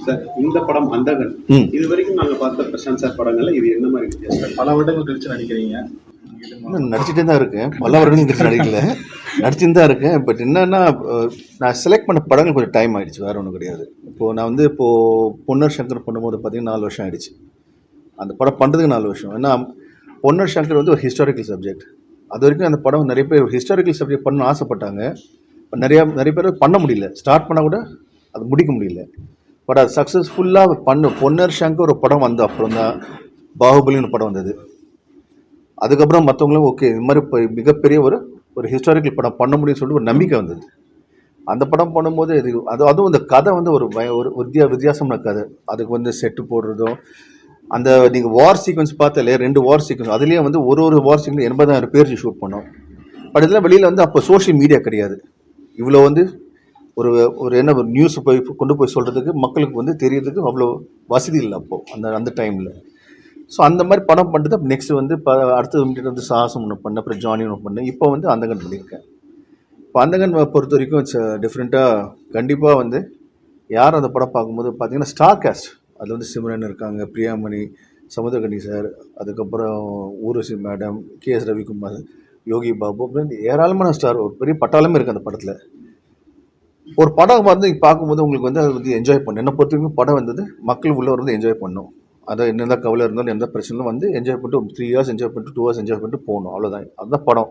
Sir இந்த படம் அந்தகன் இது வரைக்கும் நாங்கள் பார்த்த பிரசாந்த் சார் படங்கள்ல இது என்ன மாதிரி வித்தியாசம்? பல வருடங்கள் கழிச்சு நடிக்கிறீங்க. நடிச்சுட்டே தான் இருக்கேன், பல வருடங்கள் கழிச்சு நடிக்கல, நடிச்சுட்டு தான் இருக்கேன். பட் என்னன்னா, நான் செலக்ட் பண்ண படங்கள் கொஞ்சம் டைம் ஆகிடுச்சு, வேறு ஒன்றும் கிடையாது. இப்போது நான் வந்து பொன்னர் சங்கர் பண்ணும்போது பார்த்தீங்கன்னா 4 வருஷம் ஆகிடுச்சு. அந்த படம் பண்ணுறதுக்கு 4 வருஷம். ஏன்னா பொன்னர் சங்கர் வந்து ஒரு ஹிஸ்டாரிக்கல் சப்ஜெக்ட். அது வரைக்கும் அந்த படம் நிறைய பேர் ஹிஸ்டாரிக்கல் சப்ஜெக்ட் பண்ண ஆசைப்பட்டாங்க. நிறைய பேர் பண்ண முடியல, ஸ்டார்ட் பண்ணால் கூட அது முடிக்க முடியல. பட் அது சக்ஸஸ்ஃபுல்லாக பொன்னர் சங்கர் ஒரு படம் வந்த அப்புறம் தான் பாகுபலின்னு படம் வந்தது. அதுக்கப்புறம் மற்றவங்களும் ஓகே இது மாதிரி இப்போ மிகப்பெரிய ஒரு ஹிஸ்டாரிக்கல் படம் பண்ண முடியும்னு சொல்லிட்டு ஒரு நம்பிக்கை வந்தது. அந்த படம் பண்ணும்போது அதுவும் அந்த கதை வந்து ஒரு வித்தியாசமான கதை. அதுக்கு வந்து செட்டு போடுறதும், அந்த நீங்கள் வார் சீக்வன்ஸ் பார்த்தாலே 2 வார் சீக்வன்ஸ், அதுலேயே வந்து ஒரு வார் சீக்வன்ஸ் 80,000 பேர் ஷூட் பண்ணோம். பட் இதெல்லாம் வெளியில் வந்து அப்போ சோஷியல் மீடியா கிடையாது. இவ்வளோ வந்து ஒரு நியூஸ் கொண்டு போய் சொல்கிறதுக்கு மக்களுக்கு வந்து தெரியறதுக்கு அவ்வளோ வசதி இல்லை அப்போது அந்த டைமில். ஸோ அந்த மாதிரி படம் பண்ணுறது நெக்ஸ்ட்டு வந்து அடுத்தது வந்து சாகசம் ஒன்று பண்ணேன், அப்புறம் ஜானி ஒன்று பண்ணேன், இப்போ வந்து அந்தகன் பண்ணியிருக்கேன். இப்போ அந்தகன் பொறுத்த வரைக்கும் இட்ஸ் டிஃப்ரெண்ட்டாக. கண்டிப்பாக வந்து யார் அந்த படம் பார்க்கும்போது பார்த்தீங்கன்னா ஸ்டார் காஸ்ட், அதில் வந்து சிம்ரன் இருக்காங்க, பிரியாமணி, சமுத்திரகனி சார், அதுக்கப்புறம் ஊர்வசி மேடம், KS ரவிக்குமார், யோகி பாபு, அப்படின்னு ஏராளமான ஸ்டார், ஒரு பெரிய பட்டாளமே இருக்குது அந்த படத்தில். ஒரு படம் வந்து பார்க்கும்போது உங்களுக்கு வந்து அதை வந்து என்ஜாய் பண்ணணும். என்னை பொறுத்த வரைக்கும் படம் வந்தது மக்கள் உள்ளவர் வந்து என்ஜாய் பண்ணணும். அதை என்னென்ன கவலை இருந்தாலும் எந்த பிரச்சனையும் வந்து என்ஜாய் பண்ணிட்டு 3 இயர்ஸ் என்ஜாய் பண்ணிட்டு 2 இயர்ஸ் என்ஜாய் பண்ணிட்டு போகணும், அவ்வளோதான். அதுதான் படம்.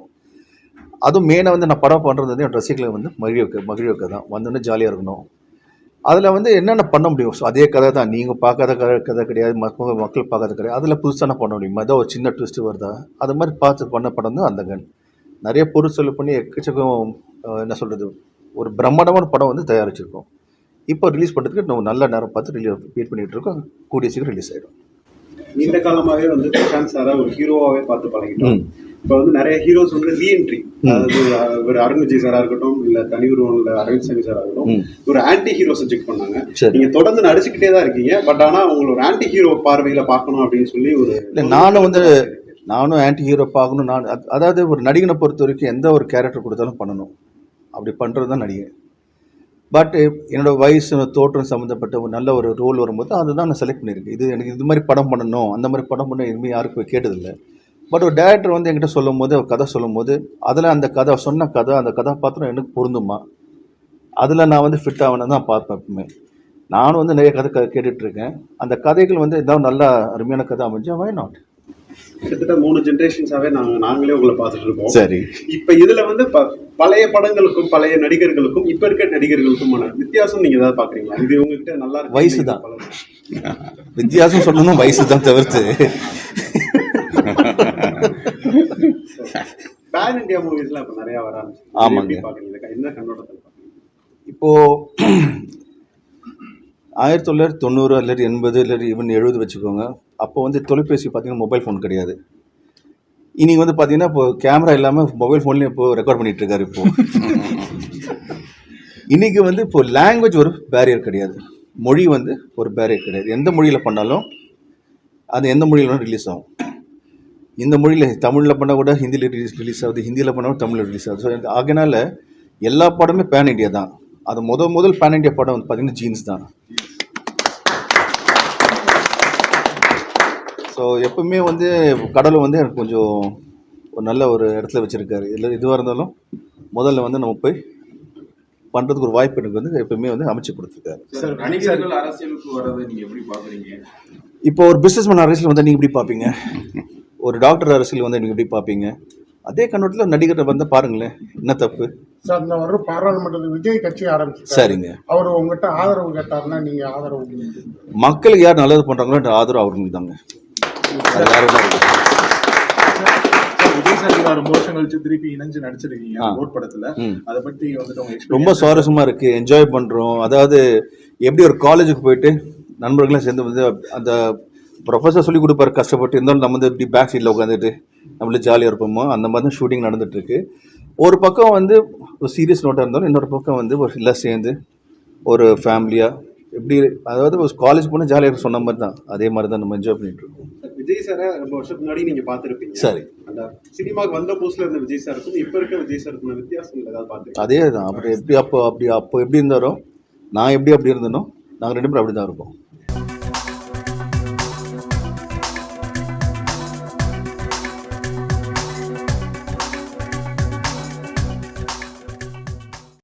அதுவும் மெயினாக வந்து நான் படம் பண்ணுறது வந்து என் ரசிகளை வந்து மகிழ வைக்க தான், வந்தோடனே ஜாலியாக இருக்கணும். அதில் வந்து என்னென்ன பண்ண முடியும்? ஸோ அதே கதை தான், நீங்கள் பார்க்காத கதை கிடையாது, மக்கள் பார்க்காத கிடையாது. அதில் புதுசான பண்ண முடியுமா? ஏதோ ஒரு சின்ன ட்விஸ்ட்டு வருதா? அது மாதிரி பார்த்து பண்ண படம் தான் அந்தகன். நிறைய பொருள் பண்ணி எக்கச்சக்கம் என்ன சொல்கிறது, ஒரு பிரம்மாண்டமான படம் வந்து தயாரிச்சிருக்கோம். இப்போ ரிலீஸ் பண்ணுறதுக்கு நம்ம நல்ல நேரம் பார்த்து வெயிட் பண்ணிகிட்டு இருக்கோம். கூடிய சீக்கிரம் ரிலீஸ் ஆகிடும். நீண்ட காலமாகவே வந்து பிரசாந்த் சாரை ஒரு ஹீரோவாகவே பார்த்து பழகிட்டோம். இப்போ வந்து நிறைய ஹீரோஸ் வந்து ரீஎன்ட்ரி, அதாவது ஒரு அருண் விஜய் சாரா இருக்கட்டும், இல்லை தனியுருவம் இல்லை அரவிந்த் சாமி சாரா இருக்கட்டும், ஒரு ஆன்டி ஹீரோஸை செக் பண்ணாங்க. நீங்க தொடர்ந்து நடிச்சுக்கிட்டே தான் இருக்கீங்க. பட் ஆனால் உங்களோட ஆன்டி ஹீரோ பார்வையில் பார்க்கணும் அப்படின்னு சொல்லி நானும் ஆன்டி ஹீரோ பார்க்கணும். அதாவது ஒரு நடிகனை பொறுத்த வரைக்கும் எந்த ஒரு கேரக்டர் கொடுத்தாலும் பண்ணணும், அப்படி பண்ணுறது தான் நடிகை. பட் என்னோடய வயசு தோற்றம் சம்மந்தப்பட்ட ஒரு நல்ல ஒரு ரோல் வரும்போது அதுதான் நான் செலக்ட் பண்ணியிருக்கேன். எனக்கு இது மாதிரி படம் பண்ணணும், அந்த மாதிரி படம் பண்ண எதுவுமே யாருக்கும் போய் கேட்டதில்லை. பட் ஒரு டேரக்டர் வந்து என்கிட்ட சொல்லும் போது, ஒரு கதை சொல்லும் போது, அதில் அந்த அந்த கதாபாத்திரம் எனக்கு பொருந்துமா, அதில் நான் வந்து ஃபிட் ஆகணும் தான் பார்ப்பேன் எப்பவுமே. நானும் வந்து நிறைய கதை கேட்டுட்ருக்கேன். அந்த கதைகள் வந்து ஏதாவது நல்ல அருமையான கதை அமைஞ்சா வை நாட். கிட்டத்தட்ட 3 ஜென்ரேஷன்ஸாவே நாங்களே உங்களை பார்த்துட்டு இருக்கோம். சரி, இப்ப இதுல வந்து பழைய படங்களுக்கும் பழைய நடிகர்களுக்கும் இப்ப இருக்க நடிகர்களுக்குமான வித்தியாசம் நீங்க ஏதாவது பாக்குறீங்களா? இது உங்ககிட்ட நல்லா இருக்கு. வயசு தான் வித்தியாசம் சொல்லணும், வயசு தான் தவிர்த்து. பேன் இந்தியா மூவிஸ்லாம் இப்ப நிறைய வர ஆரம்பிச்சு. ஆமாங்க, என்ன கண்ணோட்டத்தில் இப்போ 1990 இல்லை 80 இல்லை ஈவன் 70 வச்சுக்கோங்க. அப்போ வந்து தொலைபேசி பார்த்தீங்கன்னா மொபைல் ஃபோன் கிடையாது. இன்னைக்கு வந்து பார்த்தீங்கன்னா இப்போ கேமரா இல்லாமல் மொபைல் ஃபோன்லேயும் இப்போ ரெக்கார்ட் பண்ணிட்டு இருக்காரு. இப்போ இன்னைக்கு வந்து இப்போ லாங்குவேஜ் ஒரு பேரியர் கிடையாது, மொழி வந்து ஒரு பேரியர் கிடையாது. எந்த மொழியில் பண்ணாலும் அது எந்த மொழியிலும் ரிலீஸ் ஆகும். இந்த மொழியில் தமிழில் பண்ணால் கூட ஹிந்தியில் ரிலீஸ் ஆகுது, ஹிந்தியில் பண்ணால் தமிழில் ரிலீஸ் ஆகுது. ஸோ அதனால எல்லா படமே பேன் இண்டியா தான். அது முதல் பேன் இண்டியா படம் வந்து பார்த்தீங்கன்னா ஜீன்ஸ் தான். ஸோ எப்பவுமே வந்து கடவுள் வந்து எனக்கு கொஞ்சம் ஒரு நல்ல ஒரு இடத்துல வச்சுருக்காரு. இல்லை எதுவாக இருந்தாலும் முதல்ல வந்து நம்ம போய் பண்ணுறதுக்கு ஒரு வாய்ப்பு எனக்கு வந்து எப்பவுமே வந்து அமைச்சு கொடுத்துருக்காரு. இப்போ ஒரு பிஸ்னஸ்மேன் அரசியல் வந்து நீங்கள் எப்படி பார்ப்பீங்க, ஒரு டாக்டர் அரசியல் வந்து நீங்கள் எப்படி பார்ப்பீங்க, அதே கண்ணோட்டத்தில் நடிகர் வந்து பாருங்களேன், என்ன தப்பு சார்? இந்த ஒரு பாராளுமன்றத்தில் விஜய் கட்சி ஆரம்பிச்சு, சரிங்க, அவர் உங்ககிட்ட ஆதரவு கேட்டாருன்னா நீங்கள் ஆதரவு? மக்களுக்கு யார் நல்லது பண்ணுறாங்களோ ஆதரவு அவங்களுக்கு தாங்க. அது வேற ரொம்ப சுவாரஸ்யமா இருக்கு, என்ஜாய் பண்றோம். அதாவது எப்படி ஒரு காலேஜுக்கு போயிட்டு நண்பர்கள்லாம் சேர்ந்து வந்து அந்த ப்ரொஃபஸர் சொல்லி கொடுப்பாரு கஷ்டப்பட்டு, இருந்தாலும் நம்ம வந்து இப்படி பேக் சீட்டில் உட்காந்துட்டு நம்மளே ஜாலியாக இருப்போமோ அந்த மாதிரி தான் ஷூட்டிங் நடந்துட்டு இருக்கு. ஒரு பக்கம் வந்து ஒரு சீரியஸ் நோட்டாக இருந்தாலும் இன்னொரு பக்கம் வந்து ஒரு எல்லாம் சேர்ந்து ஒரு ஃபேமிலியாக எப்படி, அதாவது ஒரு காலேஜ் போனால் ஜாலியாக சொன்ன மாதிரி தான், அதே மாதிரி தான் நம்ம என்ஜாய் பண்ணிட்டு இருக்கோம். விஜய் சாரை ரொம்ப வருஷத்துக்கு முன்னாடி நீங்க பார்த்துருப்பீங்க. சரி, அந்த சினிமாவுக்கு வந்த புதுசுல இருந்த விஜய் சாருக்கும் இப்போ இருக்க விஜய் சாருக்கும் வித்தியாசம் ஏதாவது பார்த்து? அதே தான். அப்படி எப்படி அப்போ எப்படி இருந்தாரோ, நான் எப்படி அப்படி இருந்தனோ நாங்கள் 2 பேரும் அப்படி தான் இருக்கோம்.